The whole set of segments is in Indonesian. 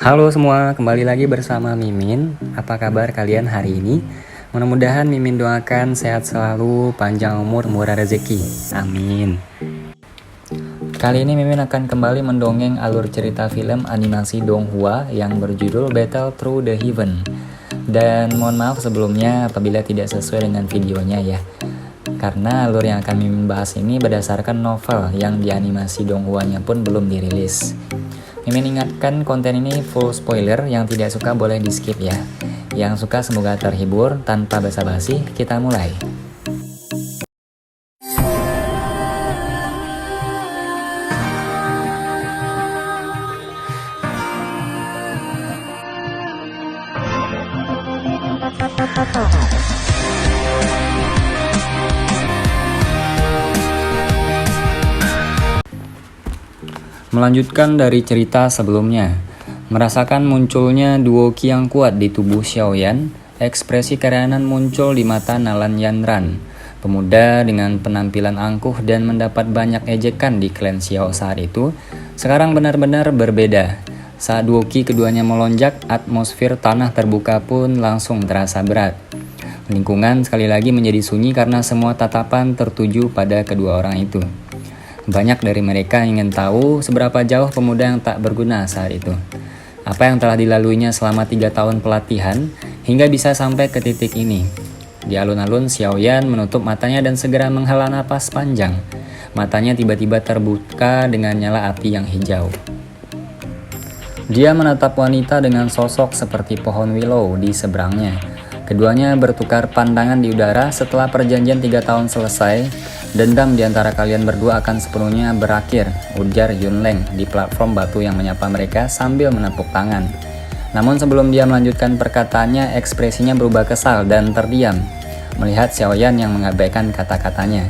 Halo semua, kembali lagi bersama Mimin. Apa kabar kalian hari ini? Mudah-mudahan Mimin doakan sehat selalu, panjang umur, murah rezeki. Amin. Kali ini Mimin akan kembali mendongeng alur cerita film animasi Donghua yang berjudul Battle Through the Heaven. Dan mohon maaf sebelumnya apabila tidak sesuai dengan videonya ya. Karena alur yang akan Mimin bahas ini berdasarkan novel yang di animasi Donghuanya pun belum dirilis. Mimin ingatkan konten ini full spoiler, yang tidak suka boleh di skip ya. Yang suka semoga terhibur. Tanpa basa-basi, kita mulai. Melanjutkan dari cerita sebelumnya, merasakan munculnya duo ki yang kuat di tubuh Xiaoyan, ekspresi keheranan muncul di mata Nalan Yanran, pemuda dengan penampilan angkuh dan mendapat banyak ejekan di klan Xiao saat itu, sekarang benar-benar berbeda. Saat duo ki keduanya melonjak, atmosfer tanah terbuka pun langsung terasa berat. Lingkungan sekali lagi menjadi sunyi karena semua tatapan tertuju pada kedua orang itu. Banyak dari mereka ingin tahu seberapa jauh pemuda yang tak berguna saat itu. Apa yang telah dilaluinya selama 3 tahun pelatihan hingga bisa sampai ke titik ini. Di alun-alun, Xiaoyan menutup matanya dan segera menghela napas panjang. Matanya tiba-tiba terbuka dengan nyala api yang hijau. Dia menatap wanita dengan sosok seperti pohon willow di seberangnya. Keduanya bertukar pandangan di udara. Setelah perjanjian 3 tahun selesai, dendam di antara kalian berdua akan sepenuhnya berakhir, ujar Yunleng di platform batu yang menyapa mereka sambil menepuk tangan. Namun sebelum dia melanjutkan perkataannya, ekspresinya berubah kesal dan terdiam, melihat Xiaoyan yang mengabaikan kata-katanya.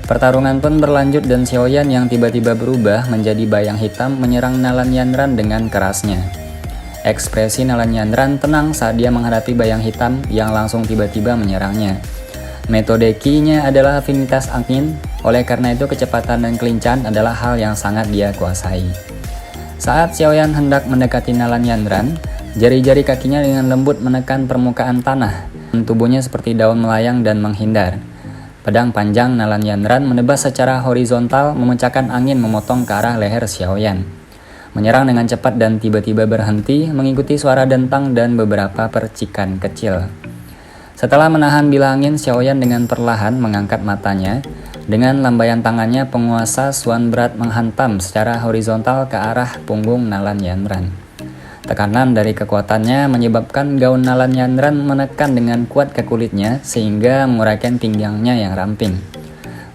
Pertarungan pun berlanjut dan Xiaoyan yang tiba-tiba berubah menjadi bayang hitam menyerang Nalan Yanran dengan kerasnya. Ekspresi Nalan Yanran tenang saat dia menghadapi bayang hitam yang langsung tiba-tiba menyerangnya. Metode ki-nya adalah afinitas angin, oleh karena itu kecepatan dan kelincahan adalah hal yang sangat dia kuasai. Saat Xiaoyan hendak mendekati Nalan Yanran, jari-jari kakinya dengan lembut menekan permukaan tanah, tubuhnya seperti daun melayang dan menghindar. Pedang panjang Nalan Yanran menebas secara horizontal, memecahkan angin memotong ke arah leher Xiaoyan. Menyerang dengan cepat dan tiba-tiba berhenti, mengikuti suara dentang dan beberapa percikan kecil. Setelah menahan bila angin, Xiaoyan dengan perlahan mengangkat matanya. Dengan lambaian tangannya, penguasa Suan berat menghantam secara horizontal ke arah punggung Nalan Yanran. Tekanan dari kekuatannya menyebabkan gaun Nalan Yanran menekan dengan kuat ke kulitnya sehingga menguraikan pinggangnya yang ramping.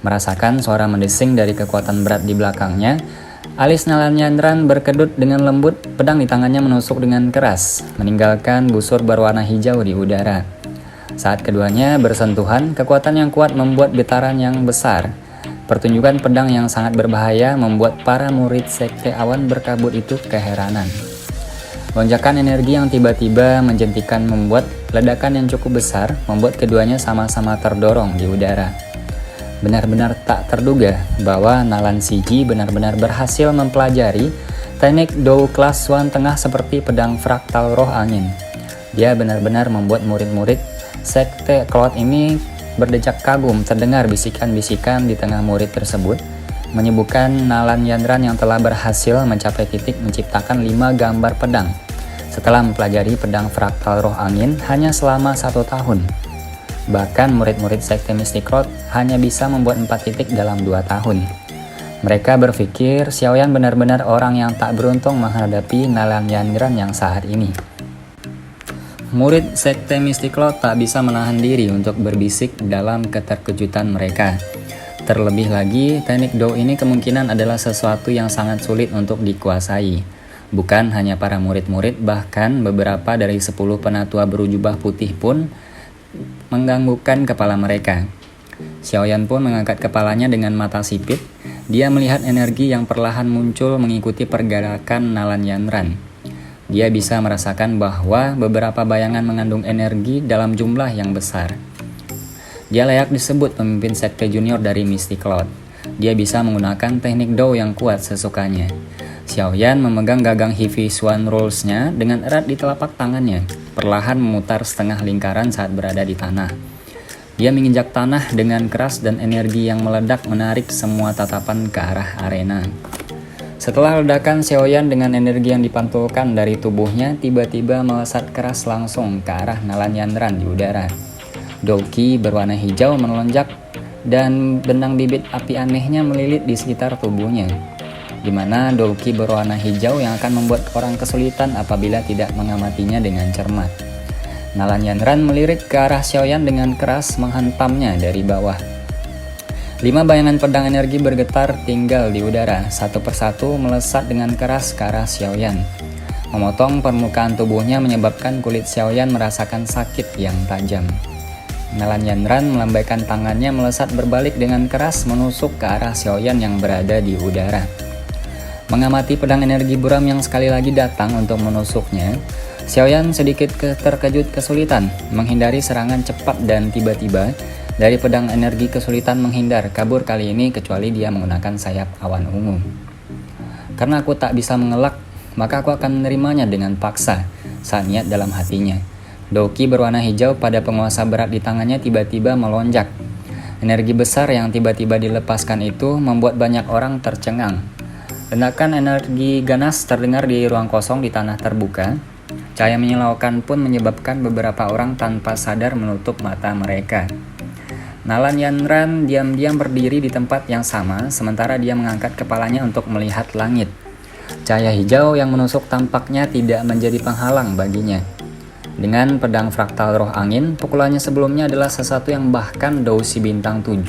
Merasakan suara mendesing dari kekuatan berat di belakangnya, alis Nalan Yanran berkedut dengan lembut, pedang di tangannya menusuk dengan keras, meninggalkan busur berwarna hijau di udara. Saat keduanya bersentuhan, kekuatan yang kuat membuat getaran yang besar. Pertunjukan pedang yang sangat berbahaya membuat para murid sekte awan berkabut itu keheranan. Lonjakan energi yang tiba-tiba menjentikan membuat ledakan yang cukup besar, membuat keduanya sama-sama terdorong di udara. Benar-benar tak terduga bahwa Nalan Siji benar-benar berhasil mempelajari teknik Dou kelas Suan Tengah seperti pedang fraktal roh angin. Dia benar-benar membuat murid-murid sekte Cloud ini berdecak kagum. Terdengar bisikan-bisikan di tengah murid tersebut, menyebutkan Nalan Yanran yang telah berhasil mencapai titik menciptakan 5 gambar pedang setelah mempelajari pedang fraktal roh angin hanya selama 1 tahun. Bahkan murid-murid sekte Mystic Road hanya bisa membuat 4 titik dalam 2 tahun. Mereka berpikir Xiaoyan benar-benar orang yang tak beruntung menghadapi Nalan Yanran yang saat ini. Murid sekte Mystic Cloud tak bisa menahan diri untuk berbisik dalam keterkejutan mereka. Terlebih lagi, teknik Dou ini kemungkinan adalah sesuatu yang sangat sulit untuk dikuasai. Bukan hanya para murid-murid, bahkan beberapa dari 10 penatua berjubah putih pun mengganggukan kepala mereka. Xiaoyan pun mengangkat kepalanya dengan mata sipit. Dia melihat energi yang perlahan muncul mengikuti pergerakan Nalan Yanran. Dia bisa merasakan bahwa beberapa bayangan mengandung energi dalam jumlah yang besar. Dia layak disebut pemimpin sekte junior dari Mystic Cloud. Dia bisa menggunakan teknik Dou yang kuat sesukanya. Xiaoyan memegang gagang Heavy Swan Rolls-nya dengan erat di telapak tangannya, perlahan memutar setengah lingkaran saat berada di tanah. Dia menginjak tanah dengan keras dan energi yang meledak menarik semua tatapan ke arah arena. Setelah ledakan, Xiaoyan dengan energi yang dipantulkan dari tubuhnya tiba-tiba melesat keras langsung ke arah Nalan Yanran di udara. Douki berwarna hijau melonjak dan benang bibit api anehnya melilit di sekitar tubuhnya, di mana Douki berwarna hijau yang akan membuat orang kesulitan apabila tidak mengamatinya dengan cermat. Nalan Yanran melirik ke arah Xiaoyan dengan keras menghantamnya dari bawah. 5 bayangan pedang energi bergetar tinggal di udara, satu persatu melesat dengan keras ke arah Xiaoyan. Memotong permukaan tubuhnya menyebabkan kulit Xiaoyan merasakan sakit yang tajam. Nalan Yanran melambaikan tangannya melesat berbalik dengan keras menusuk ke arah Xiaoyan yang berada di udara. Mengamati pedang energi buram yang sekali lagi datang untuk menusuknya, Xiaoyan sedikit terkejut kesulitan menghindari serangan cepat dan tiba-tiba dari pedang energi kesulitan menghindar kabur kali ini kecuali dia menggunakan sayap awan ungu. Karena aku tak bisa mengelak, maka aku akan menerimanya dengan paksa, saat niat dalam hatinya. Douki berwarna hijau pada penguasa berat di tangannya tiba-tiba melonjak. Energi besar yang tiba-tiba dilepaskan itu membuat banyak orang tercengang. Ledakan energi ganas terdengar di ruang kosong di tanah terbuka. Cahaya menyilaukan pun menyebabkan beberapa orang tanpa sadar menutup mata mereka. Nalan Yanran diam-diam berdiri di tempat yang sama, sementara dia mengangkat kepalanya untuk melihat langit. Cahaya hijau yang menusuk tampaknya tidak menjadi penghalang baginya. Dengan pedang fraktal roh angin, pukulannya sebelumnya adalah sesuatu yang bahkan Dousi bintang 7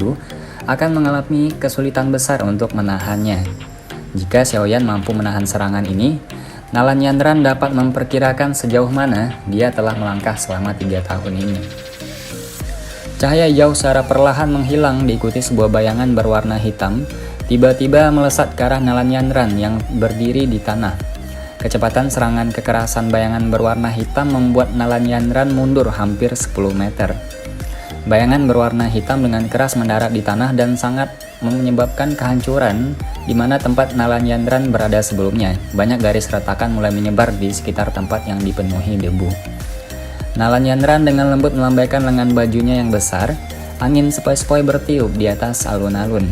akan mengalami kesulitan besar untuk menahannya. Jika Xiaoyan mampu menahan serangan ini, Nalan Yanran dapat memperkirakan sejauh mana dia telah melangkah selama 3 tahun ini. Cahaya hijau secara perlahan menghilang diikuti sebuah bayangan berwarna hitam, tiba-tiba melesat ke arah Nalan Yanran yang berdiri di tanah. Kecepatan serangan kekerasan bayangan berwarna hitam membuat Nalan Yanran mundur hampir 10 meter. Bayangan berwarna hitam dengan keras mendarat di tanah dan sangat menyebabkan kehancuran di mana tempat Nalan Yanran berada sebelumnya. Banyak garis retakan mulai menyebar di sekitar tempat yang dipenuhi debu. Nalan Yanran dengan lembut melambaikan lengan bajunya yang besar. Angin sepoi-sepoi bertiup di atas alun-alun,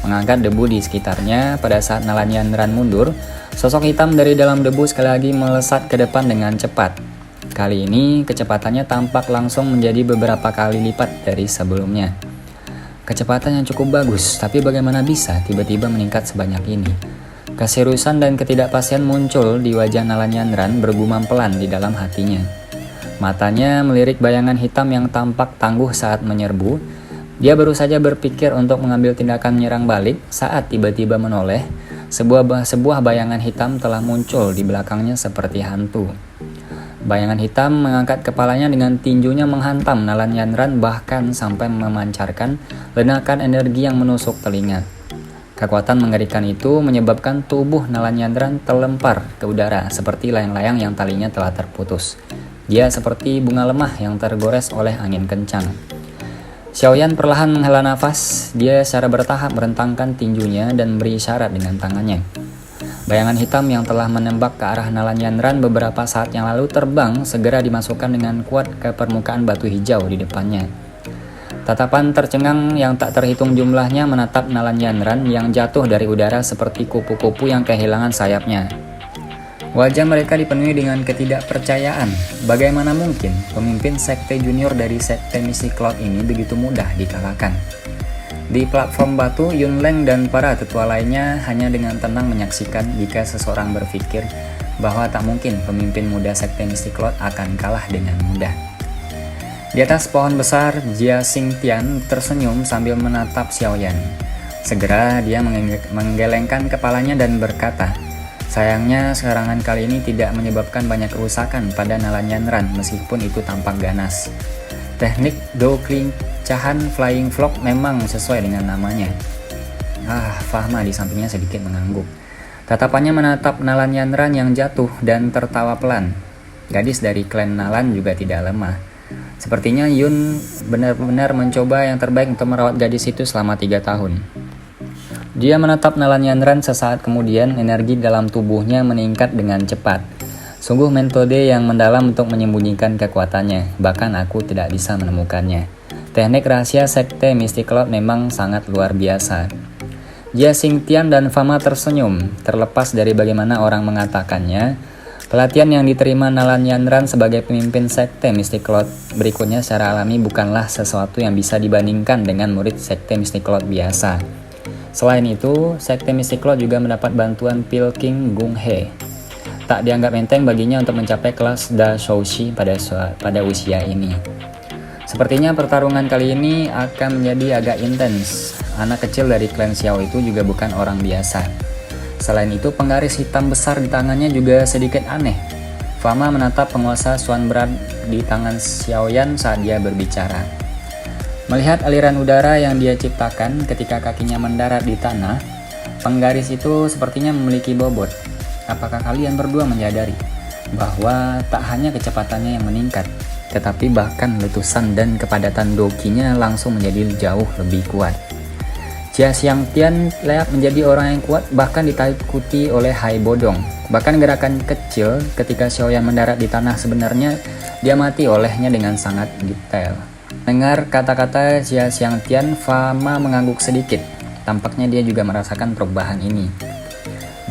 mengangkat debu di sekitarnya. Pada saat Nalan Yanran mundur, sosok hitam dari dalam debu sekali lagi melesat ke depan dengan cepat. Kali ini kecepatannya tampak langsung menjadi beberapa kali lipat dari sebelumnya. Kecepatan yang cukup bagus, tapi bagaimana bisa tiba-tiba meningkat sebanyak ini? Keseriusan dan ketidakpastian muncul di wajah Nalan Yanran bergumam pelan di dalam hatinya. Matanya melirik bayangan hitam yang tampak tangguh saat menyerbu. Dia baru saja berpikir untuk mengambil tindakan menyerang balik saat tiba-tiba menoleh. Sebuah bayangan hitam telah muncul di belakangnya seperti hantu. Bayangan hitam mengangkat kepalanya dengan tinjunya menghantam Nalan Yanran bahkan sampai memancarkan ledakan energi yang menusuk telinga. Kekuatan mengerikan itu menyebabkan tubuh Nalan Yanran terlempar ke udara seperti layang-layang yang talinya telah terputus. Dia seperti bunga lemah yang tergores oleh angin kencang. Xiaoyan perlahan menghela nafas. Dia secara bertahap merentangkan tinjunya dan beri isyarat dengan tangannya. Bayangan hitam yang telah menembak ke arah Nalan Yanran beberapa saat yang lalu terbang segera dimasukkan dengan kuat ke permukaan batu hijau di depannya. Tatapan tercengang yang tak terhitung jumlahnya menatap Nalan Yanran yang jatuh dari udara seperti kupu-kupu yang kehilangan sayapnya. Wajah mereka dipenuhi dengan ketidakpercayaan. Bagaimana mungkin pemimpin sekte junior dari sekte misi Cloud ini begitu mudah dikalahkan? Di platform batu, Yunleng dan para tetua lainnya hanya dengan tenang menyaksikan jika seseorang berpikir bahwa tak mungkin pemimpin muda sekte misi Cloud akan kalah dengan mudah. Di atas pohon besar, Jia Xingtian tersenyum sambil menatap Xiaoyan. Segera dia menggelengkan kepalanya dan berkata, sayangnya serangan kali ini tidak menyebabkan banyak kerusakan pada Nalan Yanran meskipun itu tampak ganas. Teknik Douki Cahan Flying Flock memang sesuai dengan namanya. Fahma di sampingnya sedikit mengangguk. Tatapannya menatap Nalan Yanran yang jatuh dan tertawa pelan. Gadis dari klan Nalan juga tidak lemah. Sepertinya Yun benar-benar mencoba yang terbaik untuk merawat gadis itu selama 3 tahun. Dia menatap Nalanyandran sesaat kemudian energi dalam tubuhnya meningkat dengan cepat. Sungguh metode yang mendalam untuk menyembunyikan kekuatannya, bahkan aku tidak bisa menemukannya. Teknik rahasia sekte Mystic Cloud memang sangat luar biasa. Jia Xingtian dan Fama tersenyum, terlepas dari bagaimana orang mengatakannya. Pelatihan yang diterima Nalanyandran sebagai pemimpin sekte Mystic Cloud berikutnya secara alami bukanlah sesuatu yang bisa dibandingkan dengan murid sekte Mystic Cloud biasa. Selain itu, sekte Mystic Cloud juga mendapat bantuan Pil King Gung He. Tak dianggap enteng baginya untuk mencapai kelas Da Shoushi pada usia ini. Sepertinya pertarungan kali ini akan menjadi agak intens. Anak kecil dari klan Xiao itu juga bukan orang biasa. Selain itu, penggaris hitam besar di tangannya juga sedikit aneh. Fama menatap penguasa Xuan Brand di tangan Xiaoyan saat dia berbicara. Melihat aliran udara yang dia ciptakan ketika kakinya mendarat di tanah, penggaris itu sepertinya memiliki bobot. Apakah kalian berdua menyadari bahwa tak hanya kecepatannya yang meningkat, tetapi bahkan letusan dan kepadatan dokinya langsung menjadi jauh lebih kuat. Jia Xingtian layak menjadi orang yang kuat, bahkan ditakuti oleh Hai Bodong. Bahkan gerakan kecil ketika Xiaoyan mendarat di tanah sebenarnya dia mati olehnya dengan sangat detail. Dengar kata-kata Jia Xingtian, Fama mengangguk sedikit. Tampaknya dia juga merasakan perubahan ini.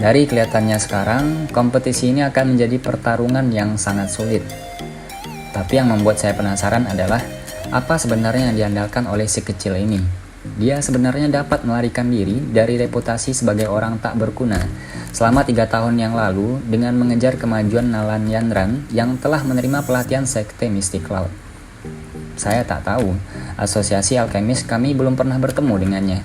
Dari kelihatannya sekarang, kompetisi ini akan menjadi pertarungan yang sangat sulit. Tapi yang membuat saya penasaran adalah apa sebenarnya yang diandalkan oleh si kecil ini. Dia sebenarnya dapat melarikan diri dari reputasi sebagai orang tak berguna selama 3 tahun yang lalu dengan mengejar kemajuan Nalanyandran yang telah menerima pelatihan sekte Mystic Cloud. Saya tak tahu, asosiasi alkemis kami belum pernah bertemu dengannya.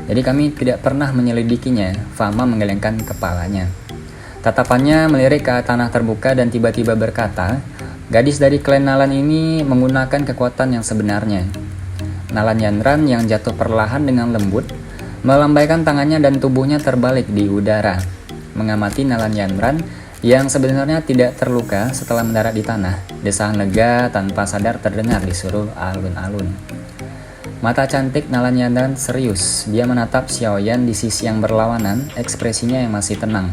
Jadi kami tidak pernah menyelidikinya. Fama menggelengkan kepalanya. Tatapannya melirik ke tanah terbuka dan tiba-tiba berkata, gadis dari klan Nalan ini menggunakan kekuatan yang sebenarnya. Nalanyandran yang jatuh perlahan dengan lembut, melambaikan tangannya dan tubuhnya terbalik di udara. Mengamati Nalanyandran yang sebenarnya tidak terluka setelah mendarat di tanah. Desahan lega tanpa sadar terdengar di seluruh alun-alun. Mata cantik Nalanyandran serius. Dia menatap Xiaoyan di sisi yang berlawanan, ekspresinya yang masih tenang.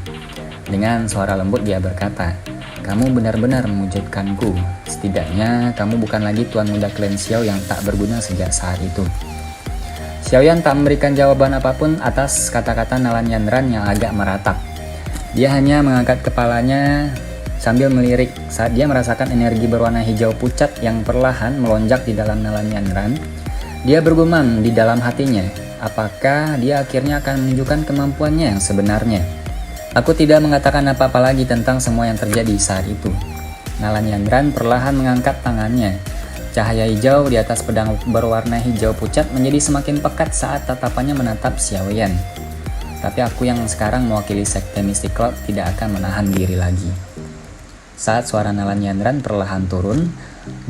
Dengan suara lembut dia berkata, "Kamu benar-benar mewujudkanku. Setidaknya kamu bukan lagi tuan muda klan Xiao yang tak berguna sejak saat itu." Xiaoyan tak memberikan jawaban apapun atas kata-kata Nalanyandran yang agak meratap. Dia hanya mengangkat kepalanya sambil melirik saat dia merasakan energi berwarna hijau pucat yang perlahan melonjak di dalam Nalanyandran. Dia bergumam di dalam hatinya, apakah dia akhirnya akan menunjukkan kemampuannya yang sebenarnya. Aku tidak mengatakan apa-apa lagi tentang semua yang terjadi saat itu. Nalanyandran perlahan mengangkat tangannya. Cahaya hijau di atas pedang berwarna hijau pucat menjadi semakin pekat saat tatapannya menatap Xiaoyan. Tapi aku yang sekarang mewakili sekte Mystic Cloud tidak akan menahan diri lagi. Saat suara Nalanyandran perlahan turun,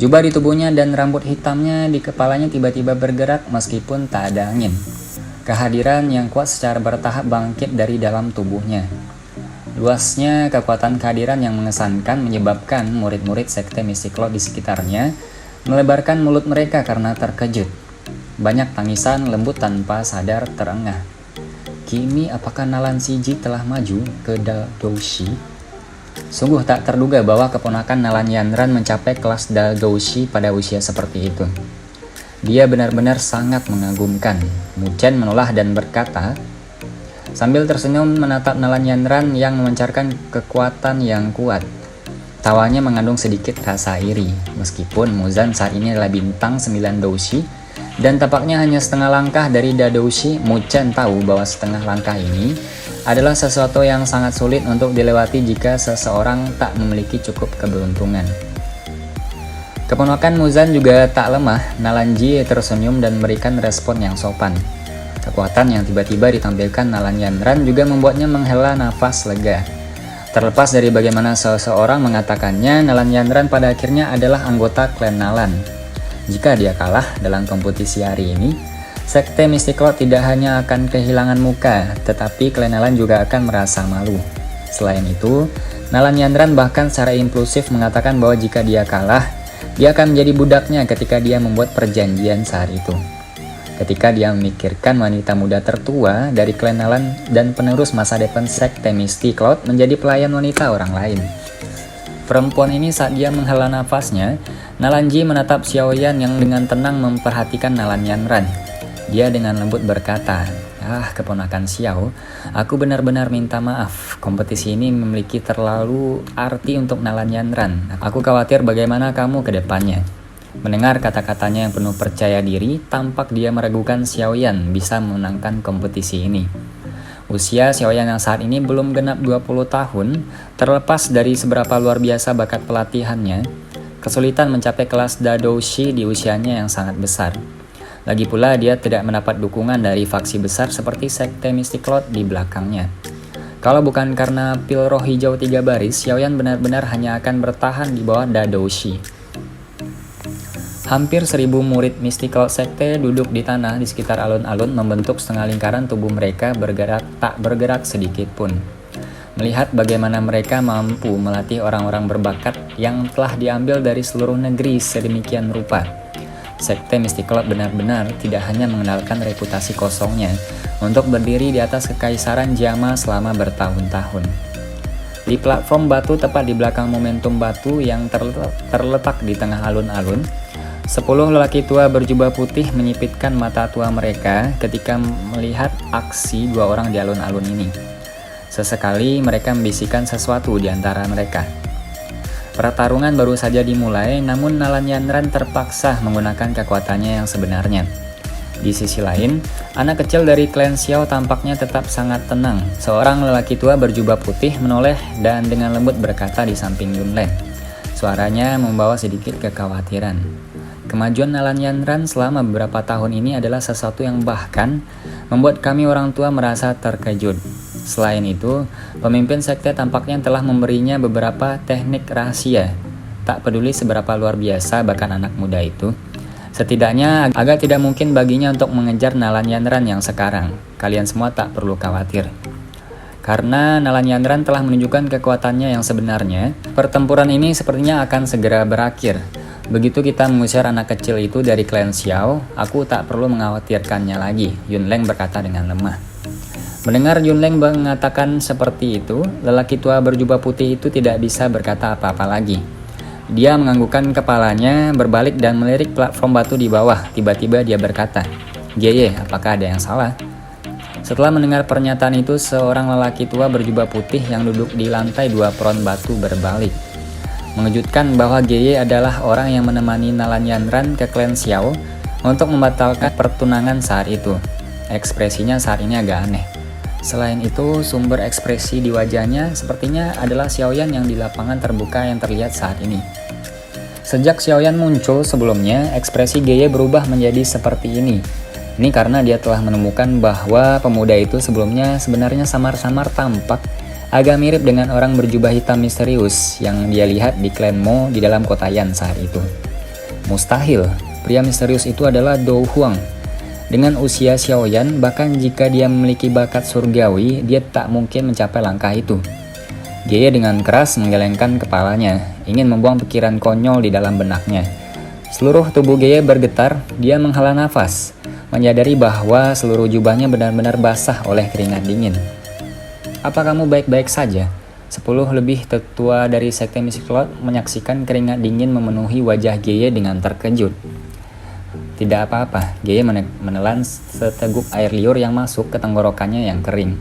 jubah di tubuhnya dan rambut hitamnya di kepalanya tiba-tiba bergerak meskipun tak ada angin. Kehadiran yang kuat secara bertahap bangkit dari dalam tubuhnya. Luasnya kekuatan kehadiran yang mengesankan menyebabkan murid-murid sekte Mystic Cloud di sekitarnya melebarkan mulut mereka karena terkejut. Banyak tangisan lembut tanpa sadar terengah. Kini apakah Nalan Siji telah maju ke Daldoushi? Sungguh tak terduga bahwa keponakan Nalanyandran mencapai kelas Daldoushi pada usia seperti itu. Dia benar-benar sangat mengagumkan. Mu Chen menoleh dan berkata, sambil tersenyum menatap Nalanyandran yang memancarkan kekuatan yang kuat. Tawanya mengandung sedikit rasa iri, meskipun Muzan saat ini adalah bintang 9 Doushi, dan tampaknya hanya setengah langkah dari Dadoushi. Mu Chen tahu bahwa setengah langkah ini adalah sesuatu yang sangat sulit untuk dilewati jika seseorang tak memiliki cukup keberuntungan. Keponakan Muzan juga tak lemah. Nalanji tersenyum dan memberikan respon yang sopan. Kekuatan yang tiba-tiba ditampilkan Nalanyandran juga membuatnya menghela nafas lega. Terlepas dari bagaimana seseorang mengatakannya, Nalanyandran pada akhirnya adalah anggota klan Nalan. Jika dia kalah dalam kompetisi hari ini, sekte Mystic Cloud tidak hanya akan kehilangan muka, tetapi klan Nalan juga akan merasa malu. Selain itu, Nalanyandran bahkan secara impulsif mengatakan bahwa jika dia kalah, dia akan menjadi budaknya ketika dia membuat perjanjian saat itu. ketika dia memikirkan wanita muda tertua dari klan Nalan dan penerus masa depan sekte Misty Cloud menjadi pelayan wanita orang lain. Perempuan ini saat dia menghela nafasnya, Nalanji menatap Xiaoyan yang dengan tenang memperhatikan Nalan Yanran. Dia dengan lembut berkata, keponakan Xiao, aku benar-benar minta maaf. Kompetisi ini memiliki terlalu arti untuk Nalan Yanran. Aku khawatir bagaimana kamu ke depannya. Mendengar kata-katanya yang penuh percaya diri, tampak dia meragukan Xiaoyan bisa memenangkan kompetisi ini. Usia Xiaoyan yang saat ini belum genap 20 tahun, terlepas dari seberapa luar biasa bakat pelatihannya, kesulitan mencapai kelas Dadoushi di usianya yang sangat besar. Lagi pula dia tidak mendapat dukungan dari faksi besar seperti sekte Misty Cloud di belakangnya. Kalau bukan karena pil roh hijau 3 baris, Xiaoyan benar-benar hanya akan bertahan di bawah Dadoushi. Hampir 1000 murid Misty Cloud sekte duduk di tanah di sekitar alun-alun membentuk setengah lingkaran tubuh mereka tak bergerak sedikit pun. Melihat bagaimana mereka mampu melatih orang-orang berbakat yang telah diambil dari seluruh negeri sedemikian rupa. Sekte Misty Cloud benar-benar tidak hanya mengandalkan reputasi kosongnya untuk berdiri di atas kekaisaran Jama selama bertahun-tahun. Di platform batu tepat di belakang momentum batu yang terletak di tengah alun-alun, 10 lelaki tua berjubah putih menyipitkan mata tua mereka ketika melihat aksi 2 orang di alun-alun ini. Sesekali mereka membisikkan sesuatu di antara mereka. Pertarungan baru saja dimulai, namun Nalan Yanran terpaksa menggunakan kekuatannya yang sebenarnya. Di sisi lain, anak kecil dari klan Xiao tampaknya tetap sangat tenang. Seorang lelaki tua berjubah putih menoleh dan dengan lembut berkata di samping Yunleng. Suaranya membawa sedikit kekhawatiran. Kemajuan Nalan Yanran selama beberapa tahun ini adalah sesuatu yang bahkan membuat kami orang tua merasa terkejut. Selain itu, pemimpin sekte tampaknya telah memberinya beberapa teknik rahasia. Tak peduli seberapa luar biasa bakat anak muda itu, setidaknya agak tidak mungkin baginya untuk mengejar Nalan Yanran yang sekarang. Kalian semua tak perlu khawatir. Karena Nalan Yanran telah menunjukkan kekuatannya yang sebenarnya, pertempuran ini sepertinya akan segera berakhir. Begitu kita mengusir anak kecil itu dari klan Xiao, aku tak perlu mengkhawatirkannya lagi, Yunleng berkata dengan lemah. Mendengar Yunleng mengatakan seperti itu, lelaki tua berjubah putih itu tidak bisa berkata apa-apa lagi. Dia menganggukkan kepalanya, berbalik dan melirik platform batu di bawah. Tiba-tiba dia berkata, "Geye, apakah ada yang salah?" Setelah mendengar pernyataan itu, seorang lelaki tua berjubah putih yang duduk di lantai 2 peron batu berbalik. Mengejutkan bahwa Geye adalah orang yang menemani Nalan Yanran ke klan Xiao untuk membatalkan pertunangan saat itu. Ekspresinya saat ini agak aneh. Selain itu, sumber ekspresi di wajahnya sepertinya adalah Xiaoyan yang di lapangan terbuka yang terlihat saat ini. Sejak Xiaoyan muncul sebelumnya, ekspresi Geye berubah menjadi seperti ini. Ini karena dia telah menemukan bahwa pemuda itu sebelumnya sebenarnya samar-samar tampak agak mirip dengan orang berjubah hitam misterius yang dia lihat di klan Mo di dalam kota Yan saat itu. Mustahil, pria misterius itu adalah Dou Huang. Dengan usia Xiaoyan, bahkan jika dia memiliki bakat surgawi, dia tak mungkin mencapai langkah itu. Geye dengan keras menggelengkan kepalanya, ingin membuang pikiran konyol di dalam benaknya. Seluruh tubuh Geye bergetar, dia menghela nafas, menyadari bahwa seluruh jubahnya benar-benar basah oleh keringat dingin. "Apa kamu baik-baik saja?" 10 lebih tetua dari sekte Misty Cloud menyaksikan keringat dingin memenuhi wajah Geye dengan terkejut. "Tidak apa-apa," Geye menelan seteguk air liur yang masuk ke tenggorokannya yang kering.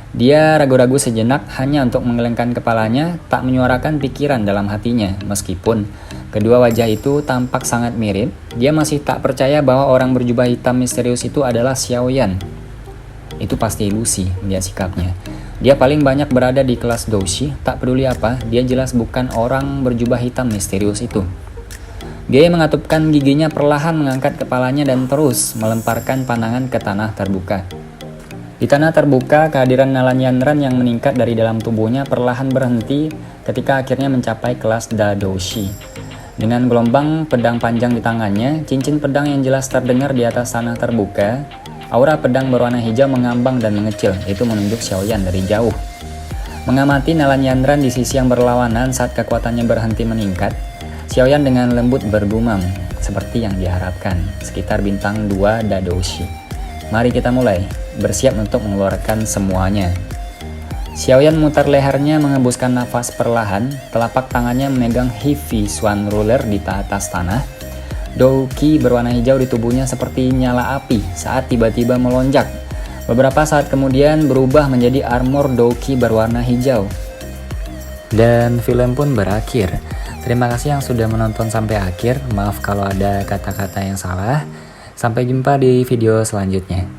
Dia ragu-ragu sejenak hanya untuk menggelengkan kepalanya, tak menyuarakan pikiran dalam hatinya. Meskipun kedua wajah itu tampak sangat mirip, dia masih tak percaya bahwa orang berjubah hitam misterius itu adalah Xiaoyan. Itu pasti ilusi, melihat sikapnya. Dia paling banyak berada di kelas Doushi, tak peduli apa, dia jelas bukan orang berjubah hitam misterius itu. Geye mengatupkan giginya perlahan mengangkat kepalanya dan terus melemparkan pandangan ke tanah terbuka. Di tanah terbuka, kehadiran Nalan Yanran yang meningkat dari dalam tubuhnya perlahan berhenti ketika akhirnya mencapai kelas Dadoushi. Dengan gelombang pedang panjang di tangannya, cincin pedang yang jelas terdengar di atas tanah terbuka. Aura pedang berwarna hijau mengambang dan mengecil, itu menunjuk Xiaoyan dari jauh. Mengamati Nalan Yanran di sisi yang berlawanan saat kekuatannya berhenti meningkat, Xiaoyan dengan lembut bergumam, seperti yang diharapkan, sekitar bintang 2 Dadoshi. Mari kita mulai, bersiap untuk mengeluarkan semuanya. Xiaoyan memutar lehernya mengembuskan nafas perlahan, telapak tangannya memegang heavy swan ruler di atas tanah. Douki berwarna hijau di tubuhnya seperti nyala api saat tiba-tiba melonjak. Beberapa saat kemudian berubah menjadi armor Douki berwarna hijau. Dan film pun berakhir. Terima kasih yang sudah menonton sampai akhir. Maaf kalau ada kata-kata yang salah. Sampai jumpa di video selanjutnya.